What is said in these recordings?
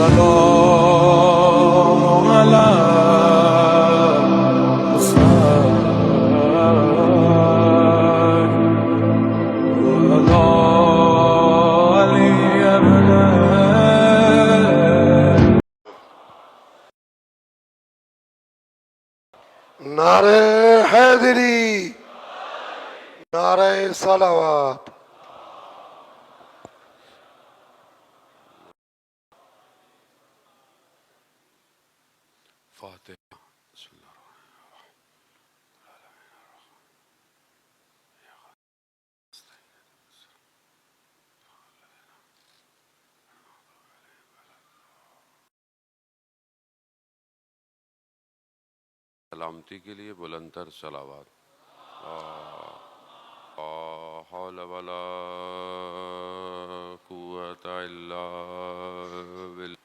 السلام على حسين وعلى علي بن نعرہ حیدری، نعرہ صلوات۔ فاتحہ بسم اللہ سلامتی کے لیے بلندتر صلوات۔ لا حول ولا قوة الا بالله۔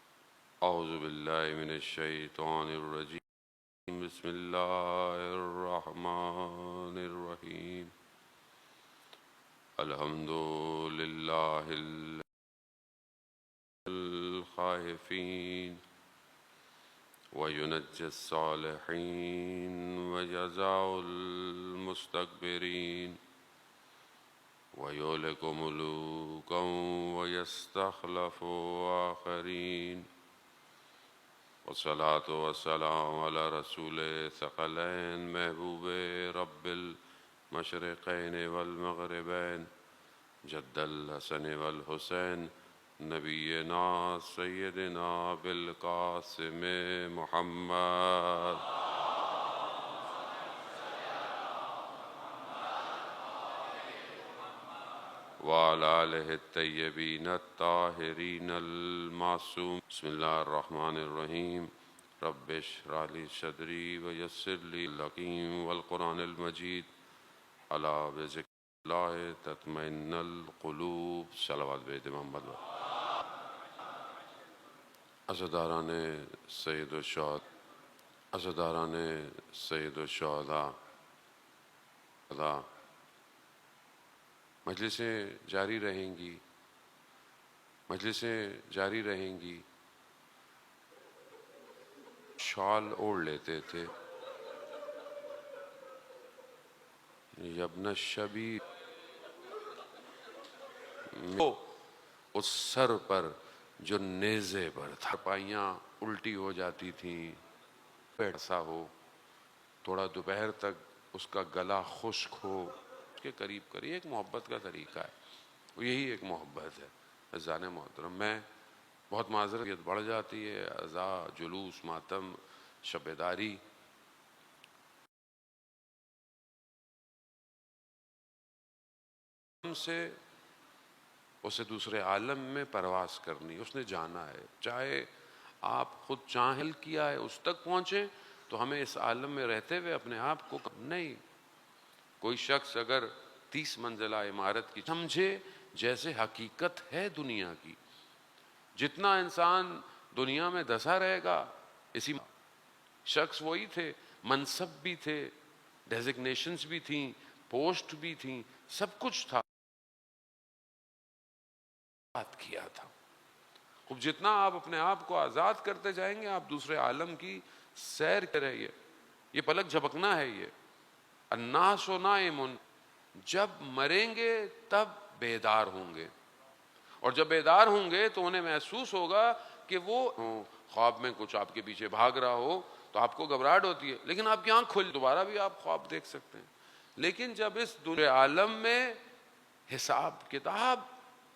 اعوذ باللہ من الشیطان الرجیم، بسم اللہ الرحمن الرحیم۔ الحمد للہ الخائفین وينجي الصالحين وجزاء المستكبرين ويهلك ملوكا ويستخلف آخرين، والصلاة والسلام على رسول ثقلين محبوب رب المشرقين والمغربين جد الحسن والحسين نبینا سیدنا بالقاسم محمد وعلى آلہ الطیبین الطاہرین المعصوم۔ بسم اللہ الرحمن الرحیم۔ رب اشرح لی صدری ویسر لی الحکیم والقرآن المجید الا بذکر اللہ تطمئن القلوب۔ صلوات بید محمد عزاداران سید الشہداء، مجلسیں جاری رہیں گی۔ شال اوڑھ لیتے تھے یبن الشبیب، اس سر پر جو نیزے پر تھا، پائیاں الٹی ہو جاتی تھیں، ایسا ہو تھوڑا دوپہر تک اس کا گلا خشک ہو، اس کے قریب کریے۔ ایک محبت کا طریقہ ہے، یہی ایک محبت ہے۔ عزیزان محترم، میں بہت معذرت بڑھ جاتی ہے، عزا، جلوس، ماتم، شب داری سے اسے دوسرے عالم میں پرواز کرنی، اس نے جانا ہے۔ چاہے آپ خود چاہل کیا ہے اس تک پہنچیں تو ہمیں اس عالم میں رہتے ہوئے اپنے آپ کو نہیں۔ کوئی شخص اگر 30 منزلہ عمارت کی سمجھے جیسے حقیقت ہے دنیا کی، جتنا انسان دنیا میں دسا رہے گا، اسی شخص وہی تھے، منصب بھی تھے، ڈیزگنیشنز بھی تھیں، پوسٹ بھی تھیں، سب کچھ تھا، کیا تھا۔ خوب جتنا آپ اپنے آپ کو آزاد کرتے جائیں گے، آپ دوسرے عالم کی سیر کر رہے، یہ پلک جھپکنا ہے۔ یہ الناس نائم، جب مریں گے تب بیدار ہوں گے، اور جب بیدار ہوں گے تو انہیں محسوس ہوگا کہ وہ خواب میں کچھ آپ کے پیچھے بھاگ رہا ہو تو آپ کو گھبراہٹ ہوتی ہے، لیکن آپ کی آنکھ کھل دوبارہ بھی آپ خواب دیکھ سکتے ہیں۔ لیکن جب اس دنیا عالم میں حساب کتاب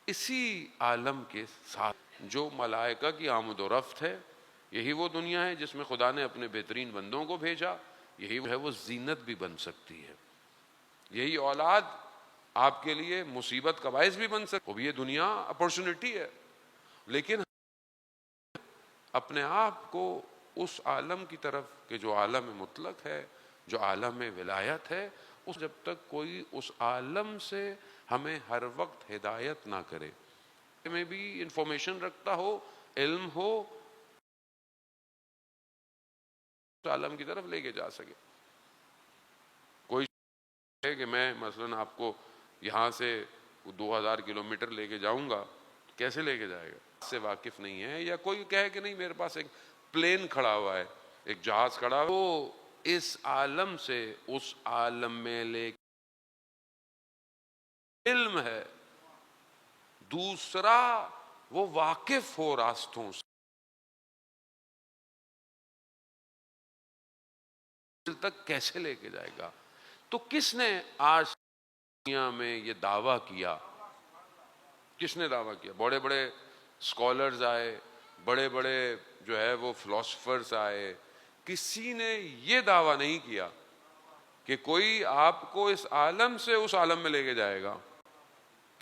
اسی عالم کے ساتھ، جو ملائکہ کی آمد و رفت ہے، یہی وہ دنیا ہے جس میں خدا نے اپنے بہترین بندوں کو بھیجا، یہی ہے وہ زینت بھی بن سکتی ہے، یہی اولاد آپ کے لیے مصیبت کا باعث بھی بن سکتی ہے۔ اب یہ دنیا اپورچونٹی ہے، لیکن اپنے آپ کو اس عالم کی طرف کہ جو عالم مطلق ہے، جو عالم ولایت ہے، اس جب تک کوئی اس عالم سے ہمیں ہر وقت ہدایت نہ کرے، میں بھی انفارمیشن رکھتا ہو، علم ہو، اس عالم کی طرف لے کے جا سکے۔ کوئی ہے کہ میں مثلا آپ کو یہاں سے 2000 کلومیٹر لے کے جاؤں گا، کیسے لے کے جائے گا؟ سے واقف نہیں ہے، یا کوئی کہے کہ نہیں میرے پاس ایک پلین کھڑا ہوا ہے، ایک جہاز کھڑا ہوا، وہ اس عالم سے اس عالم میں لے علم ہے، دوسرا وہ واقف ہو راستوں سے تک کیسے لے کے جائے گا؟ تو کس نے آج دنیا میں یہ دعویٰ کیا؟ کس نے دعویٰ کیا؟ بڑے بڑے اسکالرز آئے، بڑے بڑے جو ہے وہ فلاسفرز آئے، کسی نے یہ دعویٰ نہیں کیا کہ کوئی آپ کو اس عالم سے اس عالم میں لے کے جائے گا،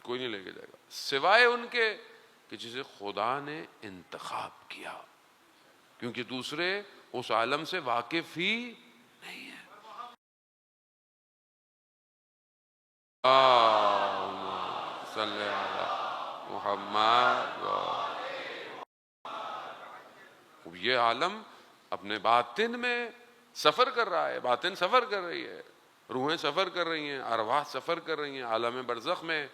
کوئی نہیں لے کے جائے گا سوائے ان کے کہ جسے خدا نے انتخاب کیا، کیونکہ دوسرے اس عالم سے واقف ہی نہیں ہے۔ اللہم صلی علی محمد۔ یہ عالم اپنے باطن میں سفر کر رہا ہے، باطن سفر کر رہی ہے، روحیں سفر کر رہی ہیں، ارواح سفر کر رہی ہیں عالم برزخ میں۔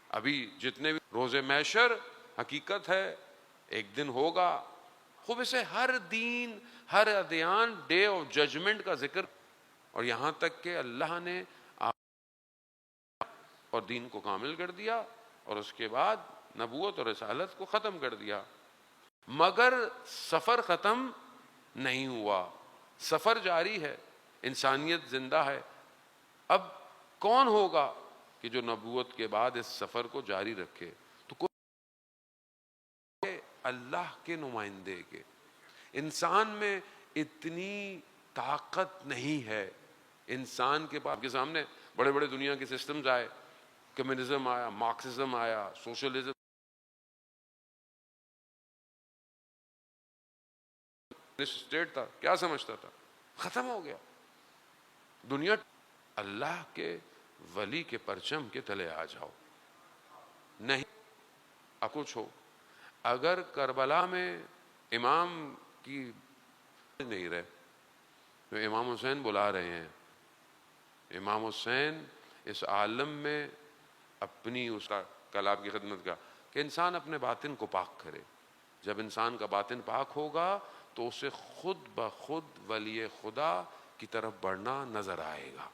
ابھی جتنے بھی روز محشر حقیقت ہے، ایک دن ہوگا، خوب اسے ہر دین ہر ادیان ڈے آف ججمنٹ کا ذکر، اور یہاں تک کہ اللہ نے اور دین کو کامل کر دیا، اور اس کے بعد نبوت اور رسالت کو ختم کر دیا، مگر سفر ختم نہیں ہوا، سفر جاری ہے، انسانیت زندہ ہے۔ اب کون ہوگا کہ جو نبوت کے بعد اس سفر کو جاری رکھے؟ تو کوئی اللہ کے نمائندے کے، انسان میں اتنی طاقت نہیں ہے، انسان کے پاس کے سامنے بڑے بڑے دنیا کے سسٹمز آئے، کمیونزم آیا، مارکسزم آیا، سوشلزم، اسٹیٹ تھا، کیا سمجھتا تھا؟ ختم ہو گیا دنیا۔ اللہ کے ولی کے پرچم کے تلے آ جاؤ، نہیں کچھ ہو۔ اگر کربلا میں امام کی نہیں رہے تو امام حسین بلا رہے ہیں، امام حسین اس عالم میں اپنی اس کا کلام کی خدمت کا کہ انسان اپنے باطن کو پاک کرے، جب انسان کا باطن پاک ہوگا تو اسے خود بخود ولی خدا کی طرف بڑھنا نظر آئے گا۔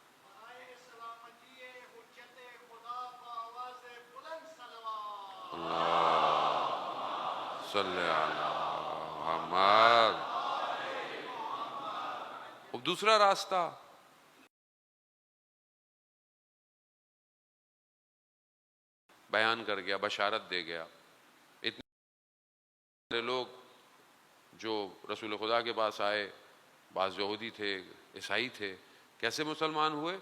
صلی اللہ محمد۔ اب دوسرا راستہ بیان کر گیا، بشارت دے گیا۔ اتنے لوگ جو رسول خدا کے پاس آئے، بعض یہودی تھے، عیسائی تھے، کیسے مسلمان ہوئے؟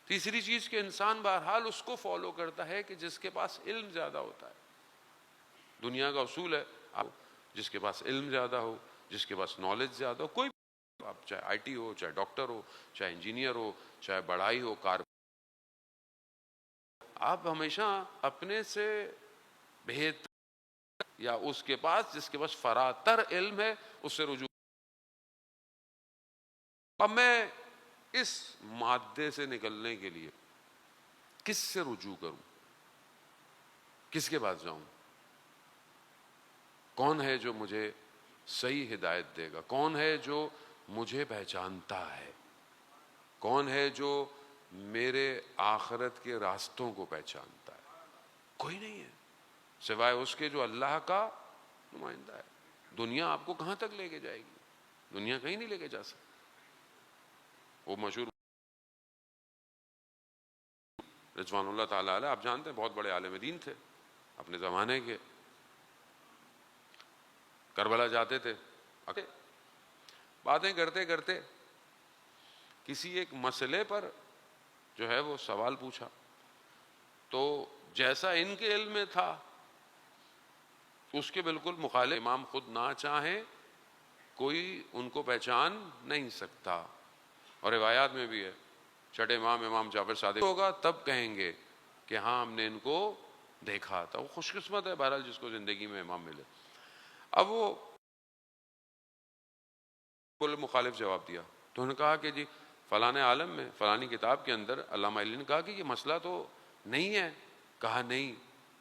تیسری چیز کہ انسان بہرحال اس کو فالو کرتا ہے کہ جس کے پاس علم زیادہ ہوتا ہے۔ دنیا کا اصول ہے، جس کے پاس علم زیادہ ہو، جس کے پاس نالج زیادہ ہو، کوئی آپ چاہے آئی ٹی ہو، چاہے ڈاکٹر ہو، چاہے انجینئر ہو، چاہے بڑائی ہو، آپ ہمیشہ اپنے سے بہتر یا اس کے پاس جس کے پاس فراتر علم ہے اس سے رجوع۔ اب میں اس مادے سے نکلنے کے لیے کس سے رجوع کروں؟ کس کے پاس جاؤں؟ کون ہے جو مجھے صحیح ہدایت دے گا؟ کون ہے جو مجھے پہچانتا ہے؟ کون ہے جو میرے آخرت کے راستوں کو پہچانتا ہے؟ کوئی نہیں ہے سوائے اس کے جو اللہ کا نمائندہ ہے۔ دنیا آپ کو کہاں تک لے کے جائے گی؟ دنیا کہیں نہیں لے کے جا سکتی۔ وہ مشہور رضوان اللہ تعالیٰ علیہ، آپ جانتے ہیں بہت بڑے عالم دین تھے اپنے زمانے کے، کربلا جاتے تھے، باتیں کرتے کرتے کسی ایک مسئلے پر جو ہے وہ سوال پوچھا، تو جیسا ان کے علم میں تھا اس کے بالکل مخالف، امام خود نہ چاہیں کوئی ان کو پہچان نہیں سکتا، اور روایات میں بھی ہے چھٹے امام امام جعفر صادق ہوگا تب کہیں گے کہ ہاں ہم نے ان کو دیکھا تھا۔ وہ خوش قسمت ہے بہرحال جس کو زندگی میں امام ملے۔ اب وہ مخالف جواب دیا تو انہوں نے کہا کہ جی فلاں عالم میں فلانی کتاب کے اندر علامہ علی نے کہا کہ یہ مسئلہ تو نہیں ہے۔ کہا نہیں،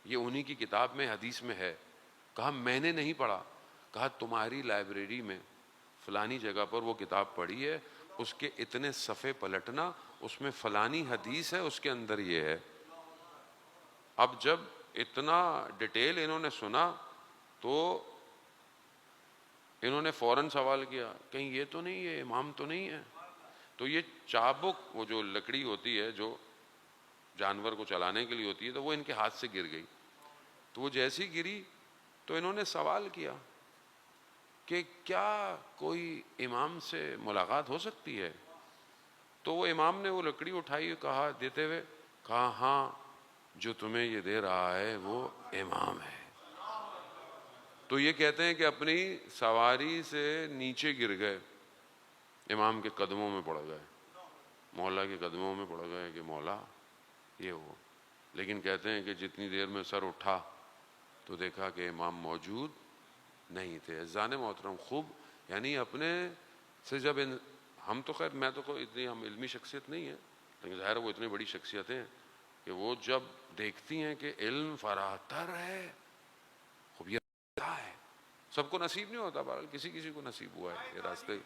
یہ انہی کی کتاب میں حدیث میں ہے۔ کہا میں نے نہیں پڑھا. کہا تمہاری لائبریری میں فلانی جگہ پر وہ کتاب پڑھی ہے, اس کے اتنے صفحے پلٹنا, اس میں فلانی حدیث ہے, اس کے اندر یہ ہے. اب جب اتنا ڈیٹیل انہوں نے سنا تو انہوں نے فوراً سوال کیا کہیں یہ تو نہیں ہے, امام تو نہیں ہے. تو یہ چابک, وہ جو لکڑی ہوتی ہے جو جانور کو چلانے کے لیے ہوتی ہے, تو وہ ان کے ہاتھ سے گر گئی. تو وہ جیسی گری تو انہوں نے سوال کیا کہ کیا کوئی امام سے ملاقات ہو سکتی ہے؟ تو وہ امام نے وہ لکڑی اٹھائی, کہا دیتے ہوئے, کہا ہاں جو تمہیں یہ دے رہا ہے وہ امام ہے. تو یہ کہتے ہیں کہ اپنی سواری سے نیچے گر گئے, امام کے قدموں میں پڑ گئے, مولا کے قدموں میں پڑ گئے کہ مولا یہ ہو. لیکن کہتے ہیں کہ جتنی دیر میں سر اٹھا تو دیکھا کہ امام موجود نہیں تھے. عزیزان محترم, خوب یعنی اپنے سے جب ہم تو خیر میں تو کوئی اتنی ہم علمی شخصیت نہیں ہے, لیکن ظاہر وہ اتنی بڑی شخصیتیں ہیں کہ وہ جب دیکھتی ہیں کہ علم فراتر ہے, خوب یہ ہے, سب کو نصیب نہیں ہوتا, بہرحال کسی کسی کو نصیب ہوا ہے یہ راستے.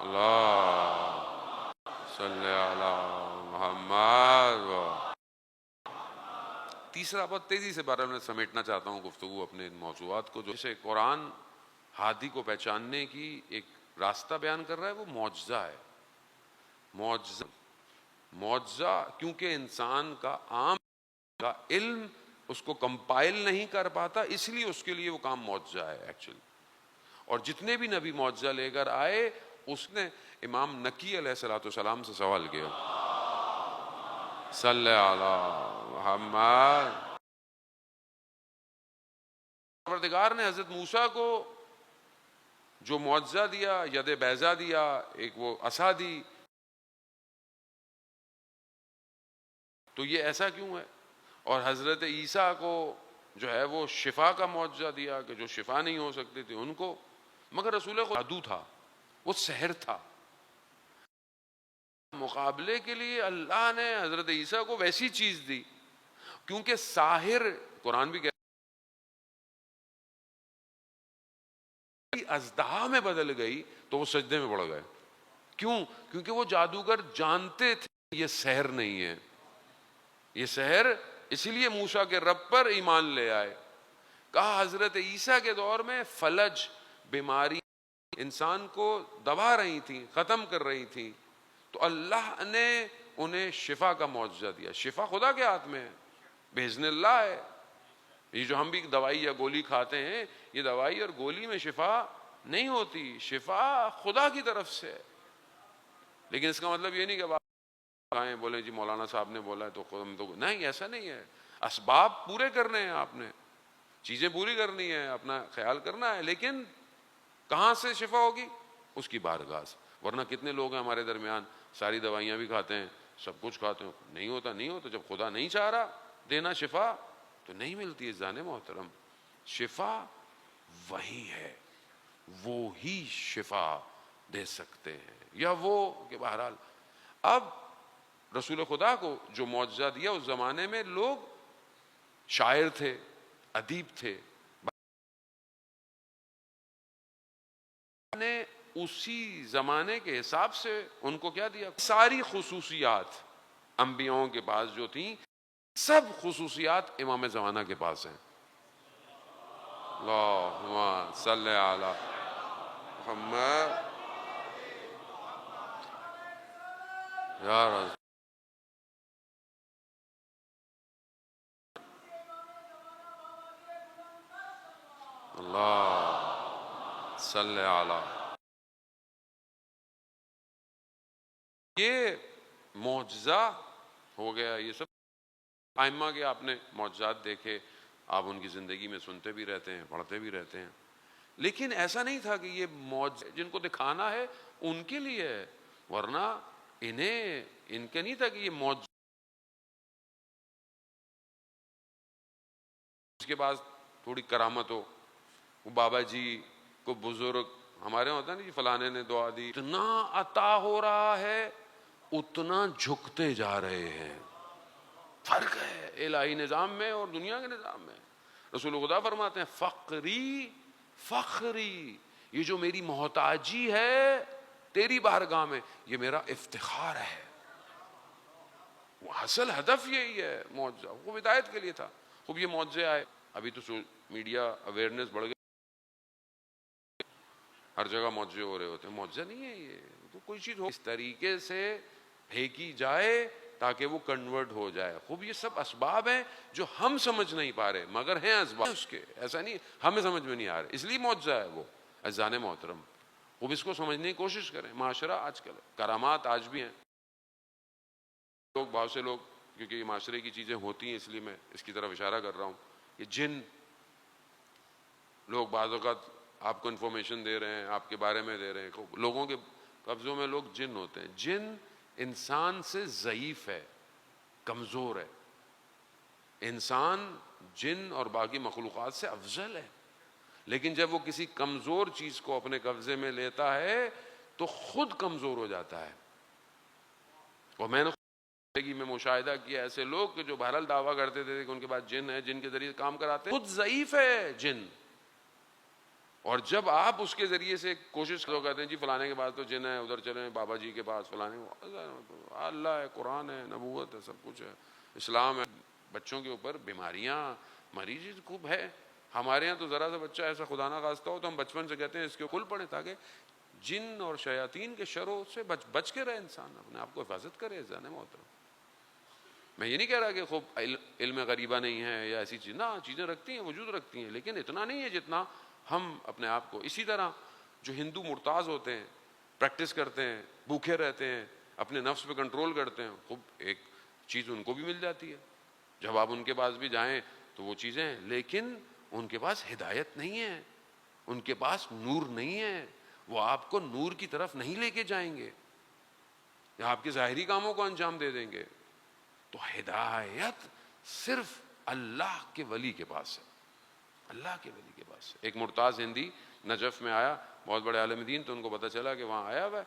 اللہ صلی علی محمد. تیسرا بات تیزی سے بارے میں سمیٹنا چاہتا ہوں گفتگو اپنے ان موضوعات کو, جو جسے قرآن ہادی کو پہچاننے کی ایک راستہ بیان کر رہا ہے, وہ معجزہ ہے. معجزہ کیونکہ انسان کا عام کا علم اس کو کمپائل نہیں کر پاتا, اس لیے اس کے لیے وہ کام معجزہ ہے ایکچولی. اور جتنے بھی نبی معجزہ لے کر آئے, اس نے امام نکی علیہ السلام سے سوال کیا, صلی علی محمد. پروردگار نے حضرت موسیٰ کو جو معجزہ دیا, ید بیضا دیا, ایک وہ عصا دی, تو یہ ایسا کیوں ہے؟ اور حضرت عیسیٰ کو جو ہے وہ شفا کا معجزہ دیا کہ جو شفا نہیں ہو سکتے تھے ان کو, مگر رسول خدا جادو تھا, وہ سحر تھا. مقابلے کے لیے اللہ نے حضرت عیسیٰ کو ویسی چیز دی, کیونکہ ساحر, قرآن بھی کہتا اژدہا میں بدل گئی تو وہ سجدے میں پڑ گئے. کیوں؟ کیونکہ وہ جادوگر جانتے تھے یہ سحر نہیں ہے, یہ سحر, اسی لیے موسیٰ کے رب پر ایمان لے آئے. کہا حضرت عیسیٰ کے دور میں فلج بیماری انسان کو دبا رہی تھی, ختم کر رہی تھی, تو اللہ نے انہیں شفا کا معجزہ دیا. شفا خدا کے ہاتھ میں ہے, باذن اللہ ہے. یہ جو ہم بھی دوائی یا گولی کھاتے ہیں, یہ دوائی اور گولی میں شفا نہیں ہوتی, شفا خدا کی طرف سے ہے. لیکن اس کا مطلب یہ نہیں کہ کھائیں بولے جی مولانا صاحب نے بولا ہے تو خود ہم تو نہیں, ایسا نہیں ہے. اسباب پورے کرنے ہیں, آپ نے چیزیں پوری کرنی ہے, اپنا خیال کرنا ہے, لیکن کہاں سے شفا ہوگی؟ اس کی بارگاہ سے. ورنہ کتنے لوگ ہیں ہمارے درمیان, ساری دوائیاں بھی کھاتے ہیں, سب کچھ کھاتے ہیں, نہیں ہوتا نہیں ہوتا. جب خدا نہیں چاہ رہا دینا شفا تو نہیں ملتی. عزیزان محترم, شفا وہی ہے, وہ ہی شفا دے سکتے ہیں, یا وہ کہ بہرحال. اب رسول خدا کو جو معجزہ دیا, اس زمانے میں لوگ شاعر تھے, ادیب تھے, نے اسی زمانے کے حساب سے ان کو کیا دیا؟ ساری خصوصیات انبیاؤں کے پاس جو تھیں, سب خصوصیات امام زمانہ کے پاس ہیں. اللہم صلی علی محمد. یا رسول اللہ صلی علی. یہ معجزہ ہو گیا. یہ سب ائمہ کے آپ نے معجزات دیکھے, آپ ان کی زندگی میں سنتے بھی رہتے ہیں, پڑھتے بھی رہتے ہیں, لیکن ایسا نہیں تھا کہ یہ معجزہ جن کو دکھانا ہے ان کے لیے ہے, ورنہ انہیں ان کے نہیں تھا کہ یہ معجزہ. اس کے بعد تھوڑی کرامت ہو, وہ بابا جی کو بزرگ ہمارے ہوتا ہے نا, جی فلانے نے دعا دی, اتنا عطا ہو رہا ہے, اتنا جھکتے جا رہے ہیں, فرق ہے الہی نظام میں اور دنیا کے نظام میں. رسول خدا فرماتے ہیں فقری فخری، یہ جو میری محتاجی ہے تیری بارگاہ میں یہ میرا افتخار ہے. وہ اصل ہدف یہی ہے. معجزہ وہ ہدایت کے لیے تھا. خوب یہ معجزے آئے. ابھی تو میڈیا اویئرنیس بڑھ گئی، ہر جگہ معجزے ہو رہے ہوتے ہیں. معجزہ نہیں ہے یہ تو کوئی چیز ہو اس طریقے سے پھینکی جائے تاکہ وہ کنورٹ ہو جائے. خوب یہ سب اسباب ہیں جو ہم سمجھ نہیں پا رہے مگر ہیں اسباب اس کے. ایسا نہیں ہمیں سمجھ میں نہیں آ رہے اس لیے معجزہ ہے وہ. عزیزان محترم خوب اس کو سمجھنے کی کوشش کریں. معاشرہ آج کل کرامات آج بھی ہیں. لوگ بہت سے لوگ کیونکہ یہ معاشرے کی چیزیں ہوتی ہیں اس لیے میں اس کی طرف اشارہ کر رہا ہوں. یہ جن لوگ بعض اوقات آپ کو انفارمیشن دے رہے ہیں آپ کے بارے میں دے رہے ہیں. لوگوں کے قبضوں میں لوگ جن ہوتے ہیں. جن انسان سے ضعیف ہے، کمزور ہے. انسان جن اور باقی مخلوقات سے افضل ہے، لیکن جب وہ کسی کمزور چیز کو اپنے قبضے میں لیتا ہے تو خود کمزور ہو جاتا ہے. اور میں نے زندگی میں مشاہدہ کیا ایسے لوگ کہ جو بہرحال دعویٰ کرتے تھے کہ ان کے پاس جن ہے، جن کے ذریعے کام کراتے ہیں، خود ضعیف ہے جن. اور جب آپ اس کے ذریعے سے کوشش کرتے ہیں جی فلانے کے پاس تو جن ہے ادھر چلیں بابا جی کے پاس، فلانے اللہ ہے، قرآن ہے، نبوت ہے، سب کچھ ہے، اسلام ہے. بچوں کے اوپر بیماریاں مریض خوب ہے. ہمارے ہاں تو ذرا سا بچہ ایسا خدا نہ خواستہ ہو تو ہم بچپن سے کہتے ہیں اس کے کل پڑھیں تاکہ جن اور شیاطین کے شروں سے بچ کے رہے، انسان اپنے آپ کو حفاظت کرے. زانے محترم میں یہ نہیں کہہ رہا کہ خوب علم غریبہ نہیں ہے یا ایسی چیز، نہ چیزیں رکھتی ہیں، وجود رکھتی ہیں، لیکن اتنا نہیں ہے جتنا ہم اپنے آپ کو. اسی طرح جو ہندو مرتاز ہوتے ہیں، پریکٹس کرتے ہیں، بھوکے رہتے ہیں، اپنے نفس پہ کنٹرول کرتے ہیں، خوب ایک چیز ان کو بھی مل جاتی ہے. جب آپ ان کے پاس بھی جائیں تو وہ چیزیں ہیں، لیکن ان کے پاس ہدایت نہیں ہے، ان کے پاس نور نہیں ہے. وہ آپ کو نور کی طرف نہیں لے کے جائیں گے، یا آپ کے ظاہری کاموں کو انجام دے دیں گے. تو ہدایت صرف اللہ کے ولی کے پاس ہے، اللہ کے ولی کے پاس. ایک مرتاز ہندی نجف میں آیا، بہت بڑے عالم دین، تو ان کو پتہ چلا کہ وہاں آیا ہوا ہے.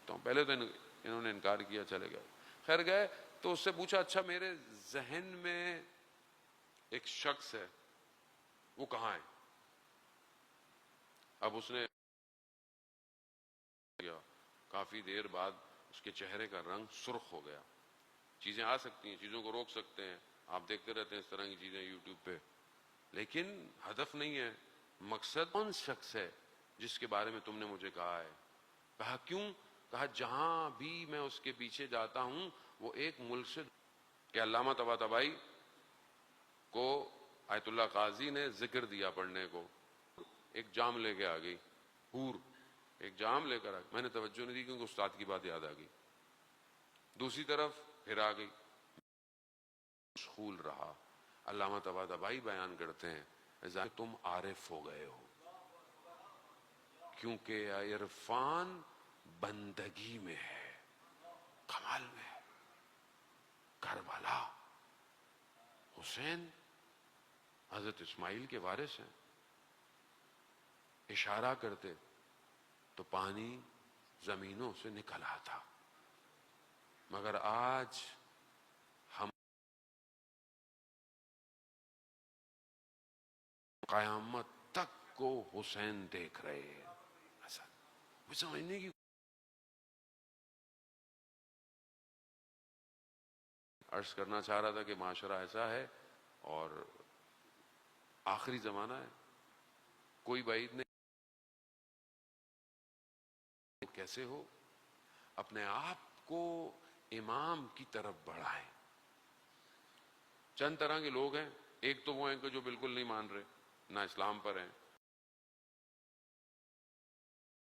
تو پہلے تو انہوں نے انکار کیا، چلے گئے. خیر گئے تو اس سے پوچھا اچھا میرے ذہن میں ایک شخص ہے، وہ کہاں ہے؟ اب اس نے کافی دیر بعد اس کے چہرے کا رنگ سرخ ہو گیا. چیزیں آ سکتی ہیں، چیزوں کو روک سکتے ہیں، آپ دیکھتے رہتے ہیں اس طرح کی چیزیں یوٹیوب پہ، لیکن ہدف نہیں ہے. مقصد کون شخص ہے جس کے بارے میں تم نے مجھے کہا ہے؟ کہا کیوں؟ کہا جہاں بھی میں اس کے پیچھے جاتا ہوں وہ ایک ملک سے. کہ علامہ طباطبائی کو آیت اللہ قاضی نے ذکر دیا پڑھنے کو، ایک جام لے کے آ گئی، حور ایک جام لے کر آ گئی. میں نے توجہ نہیں دی کیونکہ استاد کی بات یاد آ گئی. دوسری طرف پھر آ گئی، مشغول رہا. علامہ طباطبائی بیان کرتے ہیں تم عارف ہو گئے ہو، کیونکہ عرفان بندگی میں ہے، کمال میں ہے. کربلا حسین حضرت اسماعیل کے وارث ہیں، اشارہ کرتے تو پانی زمینوں سے نکل آتا. مگر آج ہم قیامت تک کو حسین دیکھ رہے ہیں. وہ سمجھنے کی عرض کرنا چاہ رہا تھا کہ معاشرہ ایسا ہے اور آخری زمانہ ہے، کوئی بعید نہیں. کیسے ہو اپنے آپ کو امام کی طرف بڑھائیں. چند طرح کے لوگ ہیں. ایک تو وہ ہیں کہ جو بالکل نہیں مان رہے، نہ اسلام پر ہیں،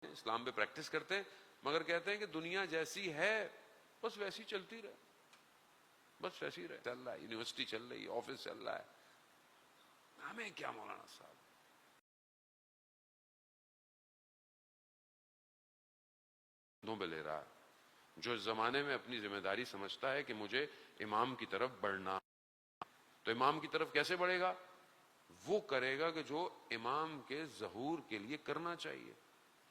اسلام پہ پریکٹس کرتے ہیں مگر کہتے ہیں کہ دنیا جیسی ہے بس ویسی چلتی رہے، بس ویسی رہے، چل رہا ہے، یونیورسٹی چل رہی ہے، آفس چل رہا ہے، ہمیں کیا مولانا صاحب. پہ لے رہا ہے جو اس زمانے میں اپنی ذمہ داری سمجھتا ہے کہ مجھے امام کی طرف بڑھنا. تو امام کی طرف کیسے بڑھے گا؟ وہ کرے گا کہ جو امام کے ظہور کے لیے کرنا چاہیے.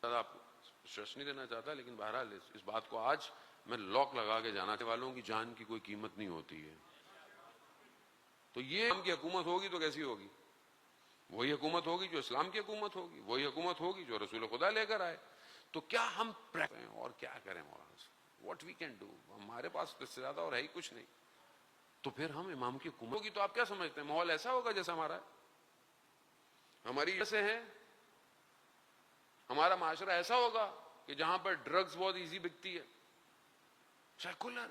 آپ کو اسٹریس نہیں دینا چاہتا لیکن بہرحال اس بات کو آج میں لاک لگا کے جانا والوں کی جان کی کوئی قیمت نہیں ہوتی ہے. تو یہ اسلام کی حکومت ہوگی تو کیسی ہوگی؟ وہی حکومت ہوگی جو اسلام کی حکومت ہوگی، وہی حکومت ہوگی جو رسول خدا لے کر آئے. تو کیا ہم اور کیا کریں مولانا صاحب؟ What we can do? ہمارے پاس اس سے زیادہ اور ہے ہی کچھ نہیں. تو پھر ہم امام کی حکومت ہوگی تو آپ کیا سمجھتے ہیں ماحول ایسا ہوگا جیسا ہمارا ہے؟ ہماری جیسے ہیں، ہمارا معاشرہ ایسا ہوگا کہ جہاں پر ڈرگز بہت ایزی بکتی ہے، سیکولر،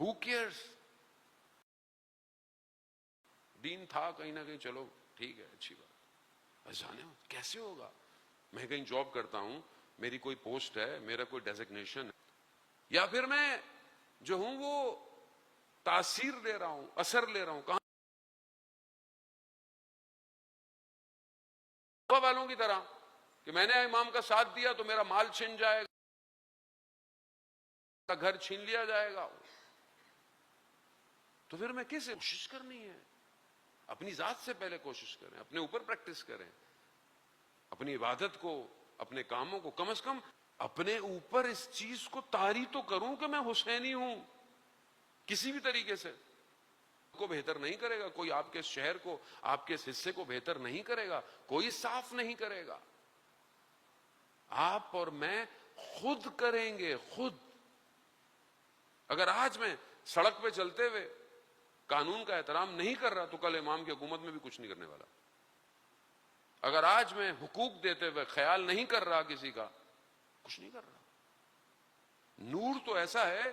ہو کیئرس. دین تھا کہیں نہ کہیں، چلو ٹھیک ہے، اچھی بات. جانے کیسے ہوگا؟ میں کہیں جاب کرتا ہوں، میری کوئی پوسٹ ہے، میرا کوئی ڈیزگنیشن ہے، یا پھر میں جو ہوں وہ تاثیر لے رہا ہوں، اثر لے رہا ہوں کہاں والوں کی طرح کہ میں نے امام کا ساتھ دیا تو میرا مال چھن جائے گا، گھر چھین لیا جائے گا. تو پھر میں کیسے کوشش کرنی ہے؟ اپنی ذات سے پہلے کوشش کریں، اپنے اوپر پریکٹس کریں، اپنی عبادت کو، اپنے کاموں کو، کم از کم اپنے اوپر اس چیز کو طاری تو کروں کہ میں حسینی ہوں. کسی بھی طریقے سے کو بہتر نہیں کرے گا کوئی، آپ کے شہر کو، آپ کے اس حصے کو بہتر نہیں کرے گا کوئی، صاف نہیں کرے گا. آپ اور میں خود کریں گے، خود. اگر آج میں سڑک پہ چلتے ہوئے قانون کا احترام نہیں کر رہا تو کل امام کی حکومت میں بھی کچھ نہیں کرنے والا. اگر آج میں حقوق دیتے ہوئے خیال نہیں کر رہا کسی کا، کچھ نہیں کر رہا. نور تو ایسا ہے.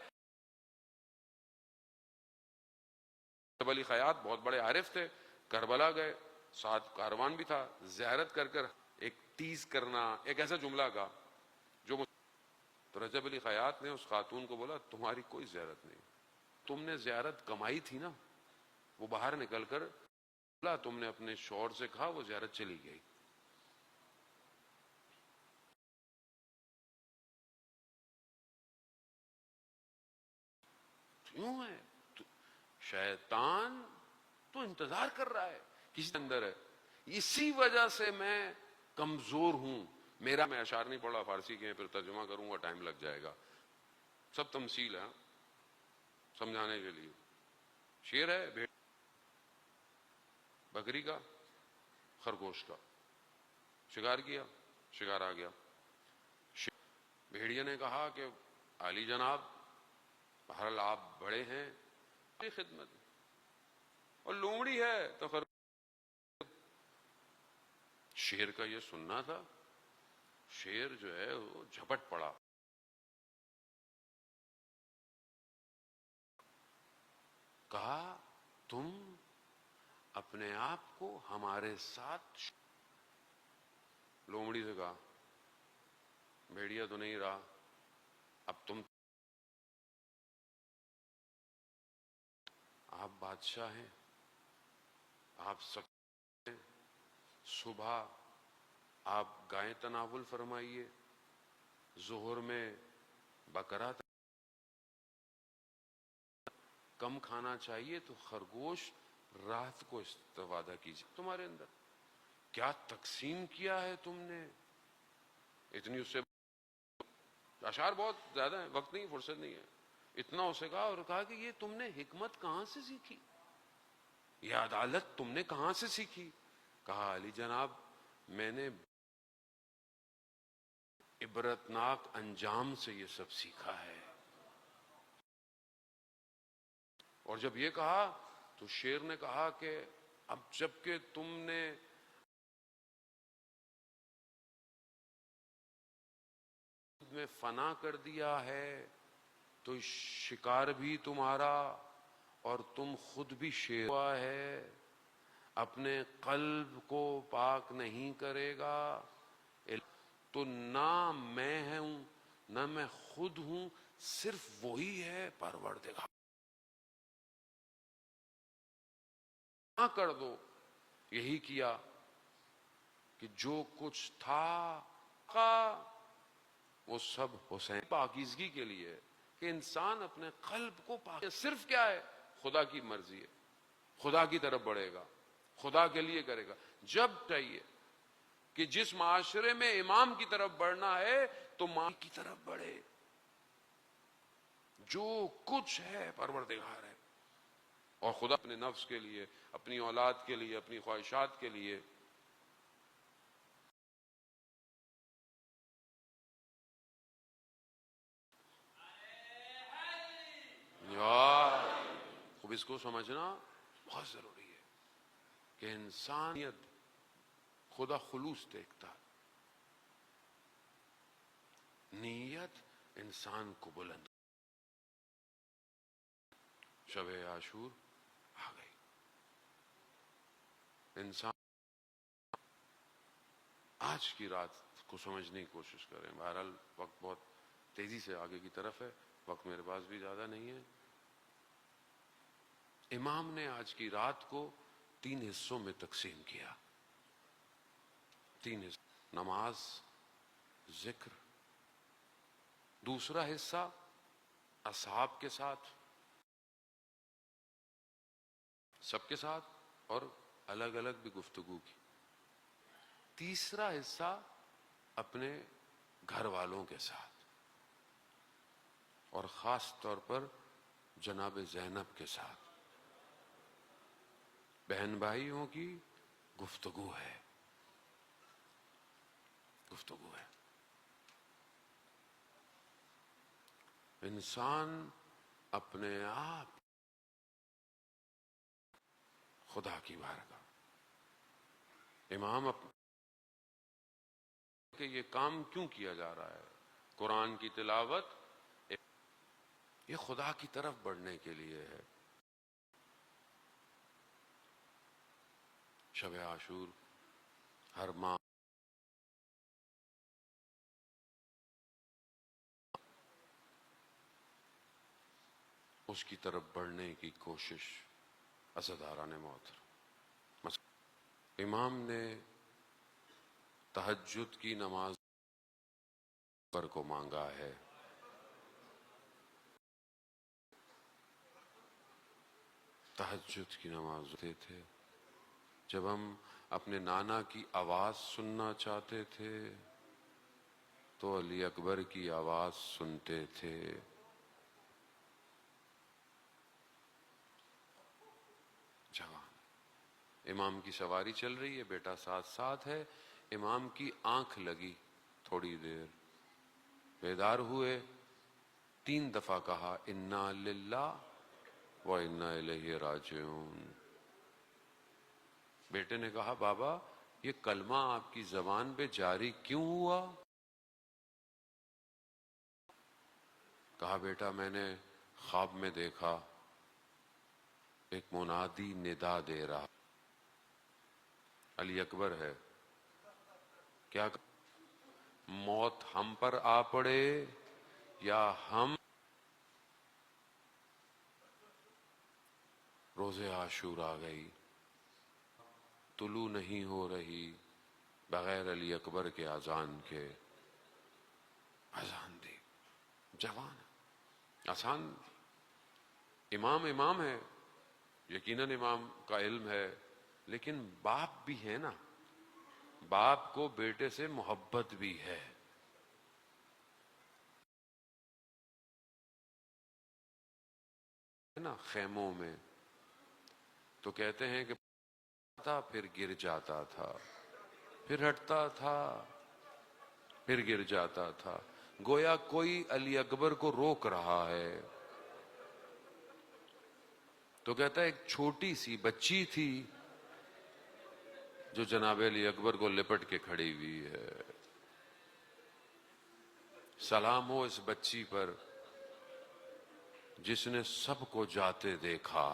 علی خیاط بہت بڑے عارف تھے، کربلا گئے، ساتھ کاروان بھی تھا، زیارت کر کر ایک تیز کرنا، ایک ایسا جملہ کا جو تو رجب علی خیاط نے اس خاتون کو بولا تمہاری کوئی زیارت نہیں، تم نے زیارت کمائی تھی نا. وہ باہر نکل کر بولا تم نے اپنے شوہر سے کہا، وہ زیارت چلی گئی. کیوں ہے؟ شیطان تو انتظار کر رہا ہے کسی کے اندر ہے. اسی وجہ سے میں کمزور ہوں. میرا میں اشعار نہیں پڑھا فارسی کے، پھر ترجمہ کروں گا ٹائم لگ جائے گا. سب تمثیل ہے سمجھانے کے لیے. شیر ہے بکری کا، خرگوش کا، شکار کیا، شکار آ گیا. بھیڑیے نے کہا کہ علی جناب بہرحال آپ بڑے ہیں، خدمت. اور لومڑی ہے تو شیر کا یہ سننا تھا. شیر جو ہے وہ جھپٹ پڑا، کہا تم اپنے آپ کو ہمارے ساتھ. لومڑی سے کہا بھیڑیا تو نہیں رہا، اب تم، آپ بادشاہ ہیں، آپ سب صبح آپ گائے تناول فرمائیے، ظہر میں بکرا کم کھانا چاہیے تو خرگوش رات کو استفادہ کیجیے. تمہارے اندر کیا تقسیم کیا ہے تم نے اتنی. اس سے اشعار بہت زیادہ ہیں، وقت نہیں، فرصت نہیں ہے. اتنا اسے کہا اور کہا کہ یہ تم نے حکمت کہاں سے سیکھی، یہ عدالت تم نے کہاں سے سیکھی؟ کہا علی جناب میں نے عبرتناک انجام سے یہ سب سیکھا ہے. اور جب یہ کہا تو شیر نے کہا کہ اب جب کہ تم نے میں فنا کر دیا ہے تو شکار بھی تمہارا اور تم خود بھی شیر ہوا ہے، اپنے قلب کو پاک نہیں کرے گا تو نہ میں ہوں نہ میں خود ہوں، صرف وہی ہے پروردگار. کر دو. یہی کیا کہ جو کچھ تھا وہ سب حسین پاکیزگی کے لیے، کہ انسان اپنے قلب کو پاک. صرف کیا ہے؟ خدا کی مرضی ہے، خدا کی طرف بڑھے گا، خدا کے لیے کرے گا. جب چاہیے کہ جس معاشرے میں امام کی طرف بڑھنا ہے تو ماں کی طرف بڑھے. جو کچھ ہے پروردگار ہے. اور خدا اپنے نفس کے لیے، اپنی اولاد کے لیے، اپنی خواہشات کے لیے خوب اس کو سمجھنا بہت ضروری ہے کہ انسانیت خدا خلوص دیکھتا، نیت انسان کو بلند. شب عاشور آ گئی. انسان آج کی رات کو سمجھنے کی کوشش کریں. بہرحال وقت بہت تیزی سے آگے کی طرف ہے، وقت میرے پاس بھی زیادہ نہیں ہے. امام نے آج کی رات کو 3 حصوں میں تقسیم کیا. 3 حصے: نماز، ذکر، دوسرا حصہ اصحاب کے ساتھ، سب کے ساتھ اور الگ الگ بھی گفتگو کی، تیسرا حصہ اپنے گھر والوں کے ساتھ اور خاص طور پر جناب زینب کے ساتھ. بہن بھائیوں کی گفتگو ہے، گفتگو ہے. انسان اپنے آپ خدا کی بارگاہ، امام کہ یہ کام کیوں کیا جا رہا ہے، قرآن کی تلاوت، یہ خدا کی طرف بڑھنے کے لیے ہے. شب عاشور ہر ماہ اس کی طرف بڑھنے کی کوشش. عزاداران محترم، امام نے تہجد کی نماز پر کو مانگا ہے. تہجد کی نماز ہوتے تھے جب ہم اپنے نانا کی آواز سننا چاہتے تھے تو علی اکبر کی آواز سنتے تھے. جوان امام کی سواری چل رہی ہے، بیٹا ساتھ ساتھ ہے. امام کی آنکھ لگی، تھوڑی دیر بیدار ہوئے، 3 دفعہ کہا انا للہ و انا الیہ راجعون. بیٹے نے کہا بابا یہ کلمہ آپ کی زبان پہ جاری کیوں ہوا؟ کہا بیٹا میں نے خواب میں دیکھا ایک منادی ندا دے رہا. علی اکبر ہے، کیا موت ہم پر آ پڑے یا ہم روز عاشور آ گئی، طلوع نہیں ہو رہی بغیر علی اکبر کے اذان کے. اذان دی، جوان آسان. امام امام ہے، یقیناً امام کا علم ہے، لیکن باپ بھی ہے نا، باپ کو بیٹے سے محبت بھی ہے. نا خیموں میں تو کہتے ہیں کہ تھا پھر گر جاتا تھا، پھر ہٹتا تھا، پھر گر جاتا تھا، گویا کوئی علی اکبر کو روک رہا ہے. تو کہتا ہے ایک چھوٹی سی بچی تھی جو جناب علی اکبر کو لپٹ کے کھڑی ہوئی ہے. سلام ہو اس بچی پر جس نے سب کو جاتے دیکھا.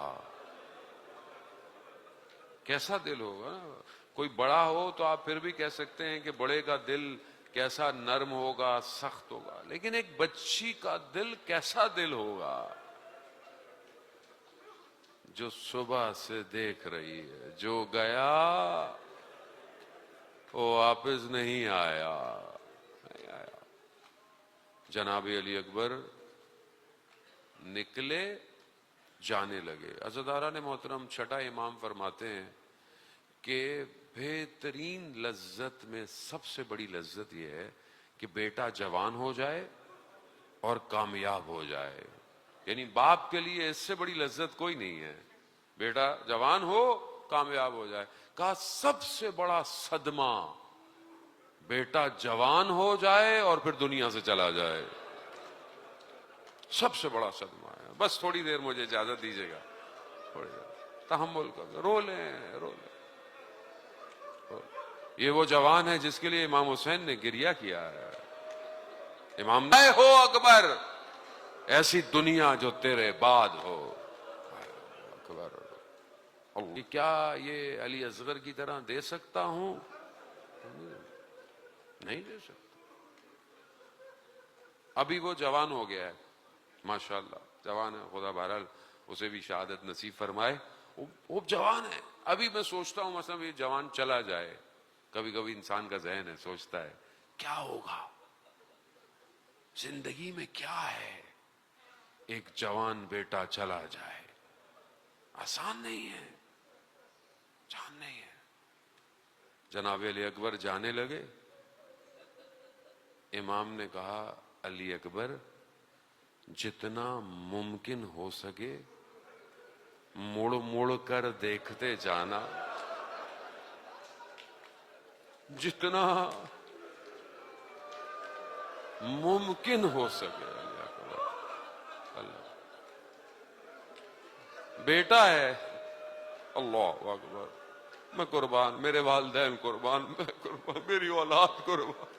کیسا دل ہوگا نا. کوئی بڑا ہو تو آپ پھر بھی کہہ سکتے ہیں کہ بڑے کا دل کیسا نرم ہوگا، سخت ہوگا، لیکن ایک بچی کا دل کیسا دل ہوگا جو صبح سے دیکھ رہی ہے، جو گیا وہ واپس نہیں آیا. جناب علی اکبر نکلے، جانے لگے. عزاداران محترم، چھٹا امام فرماتے ہیں کہ بہترین لذت میں سب سے بڑی لذت یہ ہے کہ بیٹا جوان ہو جائے اور کامیاب ہو جائے. یعنی باپ کے لیے اس سے بڑی لذت کوئی نہیں ہے. بیٹا جوان ہو کامیاب ہو جائے. کہا سب سے بڑا صدمہ بیٹا جوان ہو جائے اور پھر دنیا سے چلا جائے. سب سے بڑا صدمہ ہے. بس تھوڑی دیر مجھے اجازت دیجیے گا, تھوڑی دیر تحمل کر, رو لیں. یہ وہ جوان ہے جس کے لیے امام حسین نے گریہ کیا ہے. امام اے ہو اکبر, ایسی دنیا جو تیرے بعد ہو. اکبر کیا یہ علی اصغر کی طرح دے سکتا ہوں؟ نہیں دے سکتا. ابھی وہ جوان ہو گیا ہے, ماشاءاللہ جوان ہے, خدا بہرحال اسے بھی شہادت نصیب فرمائے. وہ جوان ہے. ابھی میں سوچتا ہوں مثلا یہ جوان چلا جائے, کبھی کبھی انسان کا ذہن ہے سوچتا ہے کیا ہوگا زندگی میں, کیا ہے ایک جوان بیٹا چلا جائے. آسان نہیں ہے, جان نہیں ہے. جناب علی اکبر جانے لگے. امام نے کہا علی اکبر جتنا ممکن ہو سکے مڑ مڑ کر دیکھتے جانا, جتنا ممکن ہو سکے. علی اکبر اللہ بیٹا ہے, اللہ اکبر, میں قربان, میرے والدین قربان, میں قربان, میری اولاد قربان.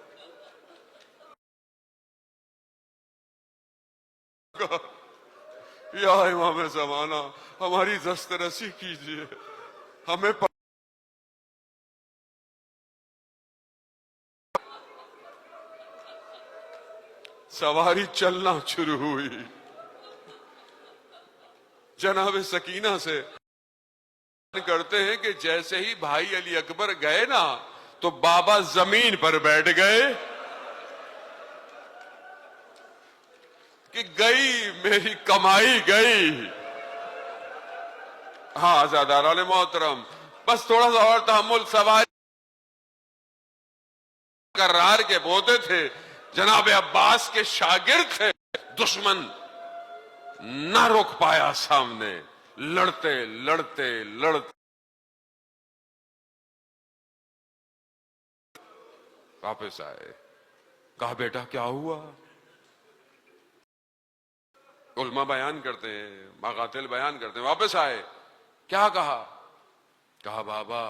یا امام زمانہ ہماری دسترسی کیجیے, ہمیں سواری چلنا شروع ہوئی. جناب سکینہ سے کرتے ہیں کہ جیسے ہی بھائی علی اکبر گئے نا تو بابا زمین پر بیٹھ گئے کہ گئی میری کمائی گئی. ہاں عزاداران محترم, بس تھوڑا سا اور تحمل. سواری کرار کے بوتے تھے, جناب عباس کے شاگرد تھے. دشمن نہ روک پایا سامنے, لڑتے لڑتے لڑتے واپس آئے. کہا بیٹا کیا ہوا؟ علماء بیان کرتے ہیں, مقاتل بیان کرتے ہیں. واپس آئے, کیا کہا؟ کہا بابا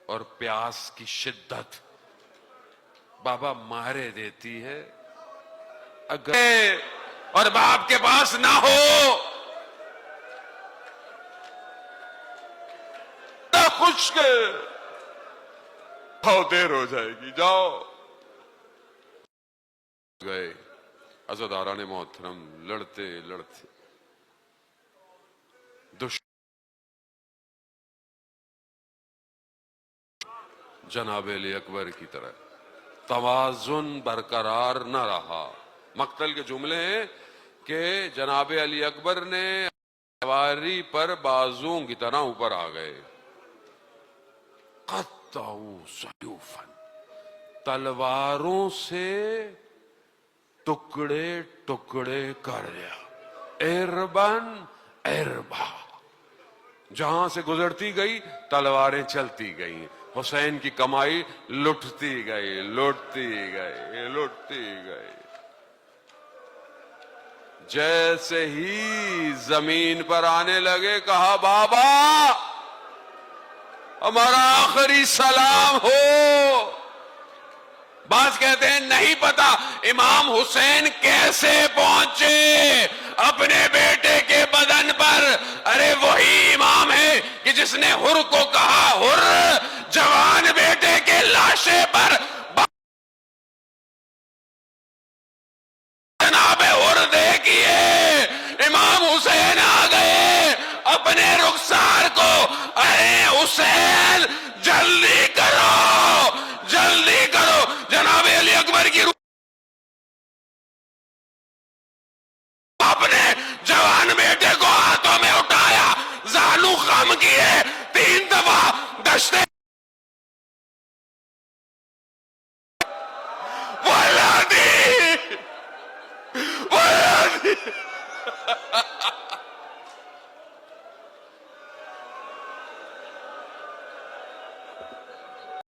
اور پیاس کی شدت بابا مارے دیتی ہے. اگر اور باپ کے پاس نہ ہو خشک, بہت دیر ہو جائے گی, جاؤ. گئے عزاداران محترم, لڑتے لڑتے جناب علی اکبر کی طرح توازن برقرار نہ رہا. مقتل کے جملے ہیں کہ جناب علی اکبر نے سواری پر بازوں کی طرح اوپر آ گئے. قطعوا سیوفا, تلواروں سے ٹکڑے ٹکڑے کر دیا. اربن اربا, جہاں سے گزرتی گئی تلواریں چلتی گئیں. حسین کی کمائی لٹتی گئی, لٹتی گئی, لٹتی گئی. جیسے ہی زمین پر آنے لگے کہا بابا ہمارا آخری سلام ہو. بعض کہتے ہیں نہیں پتا امام حسین کیسے پہنچے اپنے بیٹے کے بدن پر. ارے وہی امام ہے کہ جس نے حر کو کہا حر, جوان بیٹے کے لاشے پر جناب حر دیکھیے امام حسین آ گئے اپنے رخسار کو. ارے حسین جلدی کرو, جلدی کرو. جناب علی اکبر کی روح اپنے جوان بیٹے کو ہاتھوں میں اٹھایا, زانو خم کیے, 3 دفعہ دشتے ولادی ولادی